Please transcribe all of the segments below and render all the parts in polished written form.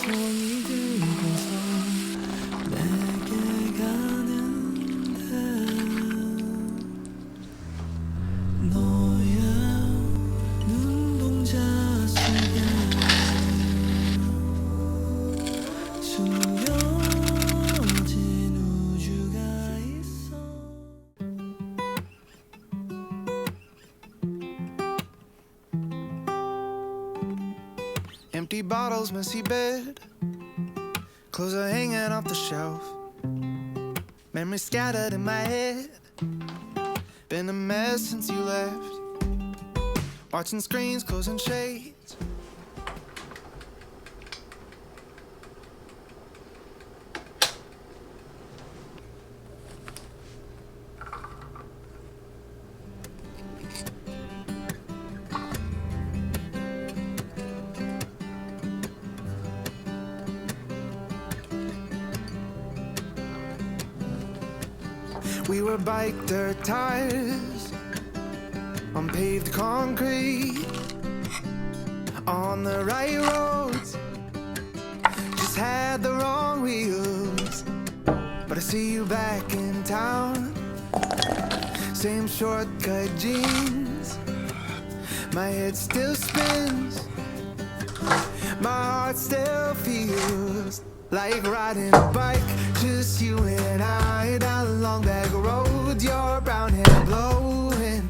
손이 들고서 내게 가는데 너의 눈동자 속에 숨겨진 우주가 있어. Empty bottles, messy bed, clothes are hanging off the shelf. Memories scattered in my head, been a mess since you left. Watching screens, closing shades. We were bike dirt tires on paved concrete, on the right roads, just had the wrong wheels. But I see you back in town, same shortcut jeans. My head still spins, my heart still feels like riding a bike, just you and I down a long back road. Your brown hair blowing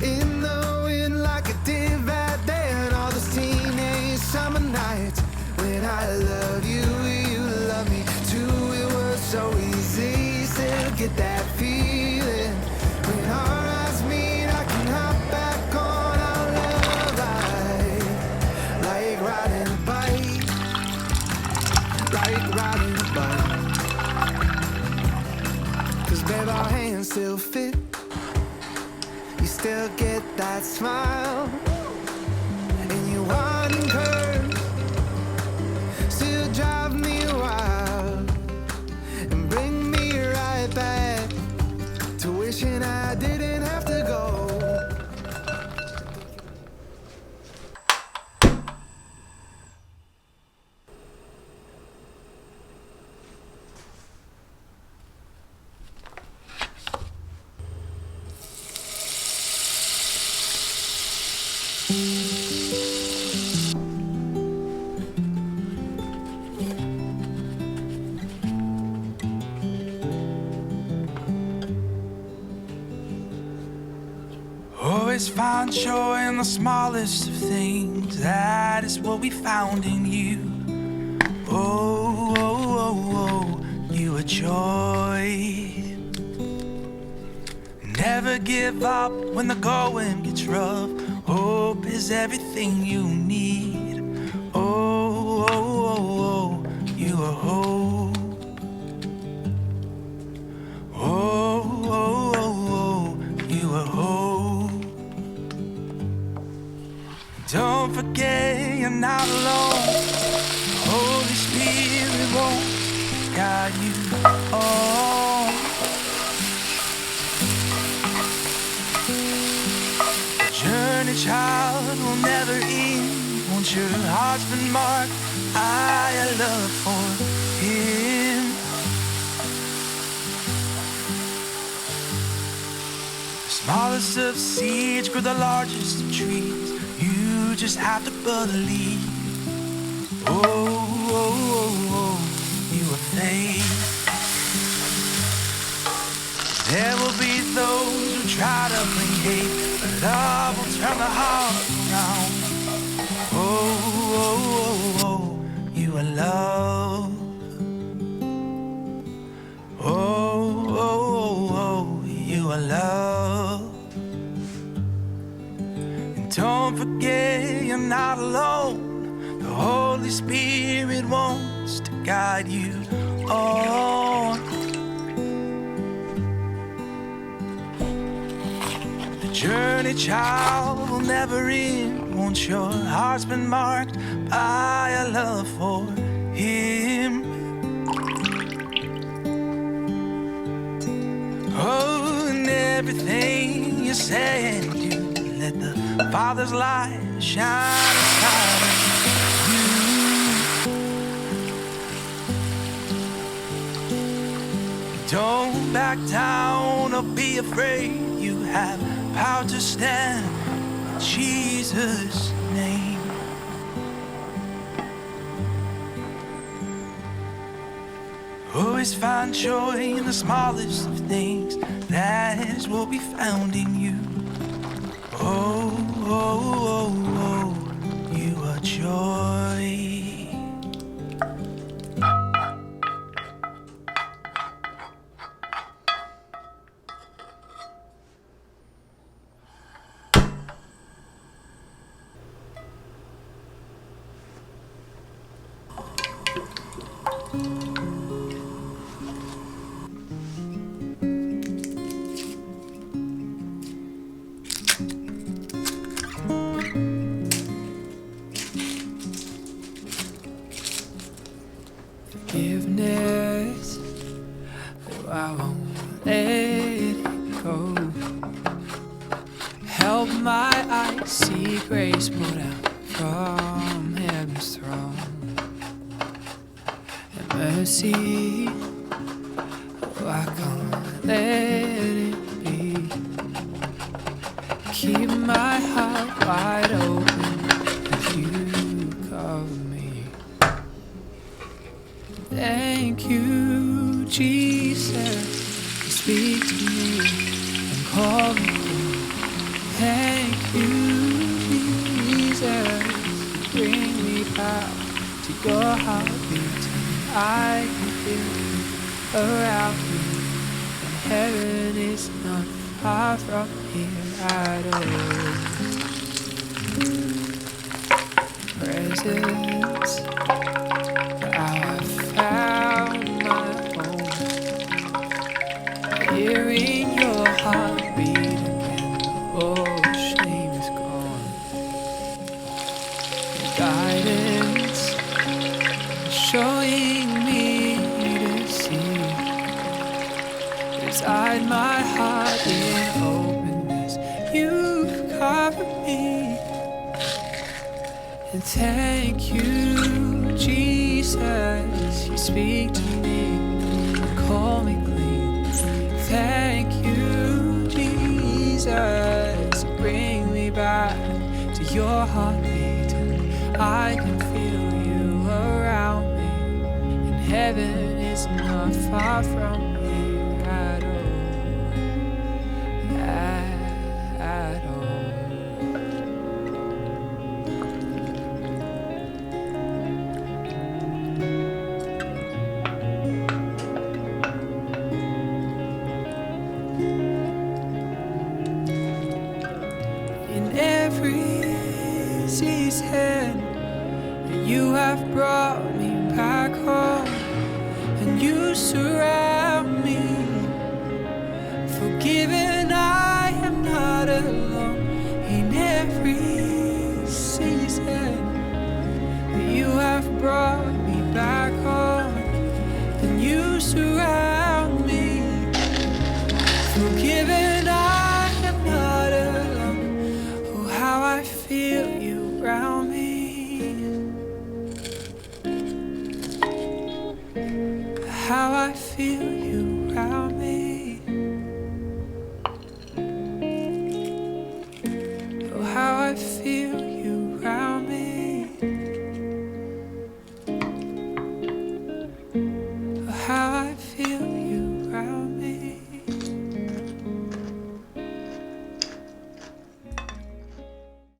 in the wind like it did back then. All those teenage summer nights when I love you, you love me too. It was so easy, still get that feeling when our eyes meet. I can hop back on our love ride, like riding a bike, like riding a bike. 'Cause babe, our hands still fit, you still get that smile, and you winding curves still drive me wild, and bring me right back to wishing I didn't have to go. Always find joy in the smallest of things. That is what we found in you. Oh, oh, oh, oh, you are joy. Never give up when the going gets rough. Hope is everything you need. Oh, oh, oh, oh, you are hope. Oh, oh, oh, oh, you are hope. Don't forget you're not alone. Holy Spirit won't guide you on. Journey, child, will never end. Once your heart's been marked by a love for Him. The smallest of seeds grow the largest of trees. You just have to believe. Oh, oh, oh, oh, you have faith. There will be those who try to bring hate, but love will turn the heart around. Oh, oh, oh, oh, you are love. Oh, oh, oh, oh, you are love. And don't forget you're not alone. The Holy Spirit wants to guide you on. The journey, child, will never end. Once your heart's been marked by a love for Him. Oh, and everything you say and do, let the Father's light shine inside of you. Don't back down or be afraid. You have power to stand in Jesus' name. Always find joy in the smallest of things. That is what we found in you. Oh, oh, oh, oh, you are joy. Forgiveness, oh, I won't let it go. Help my eyes see grace poured out from heaven's throne. And mercy, oh, I can't let it be. Keep my heart wide open as you cover me. Thank you, Jesus, you speak to me and call me. Thank you, Jesus, you bring me back to your heartbeat. I can feel you around me, and heaven is not far from here at all. Presence, how I found my home. Hearing your heartbeat again, oh, shame is gone. Your guidance, showing me to see. Beside my heart in openness, you've covered me. And thank you, Jesus, you speak to me and call me clean. Thank you, Jesus, you bring me back to your heartbeat. And I can feel you around me, and heaven is not far from here at all. At all. In every season, you have brought me back home, and you surround me. Forgiven, I am not alone. In every season, you have brought me back home, and you surround me. Forgiven, I am not alone. Oh, how I feel you around me. How I feel you around me.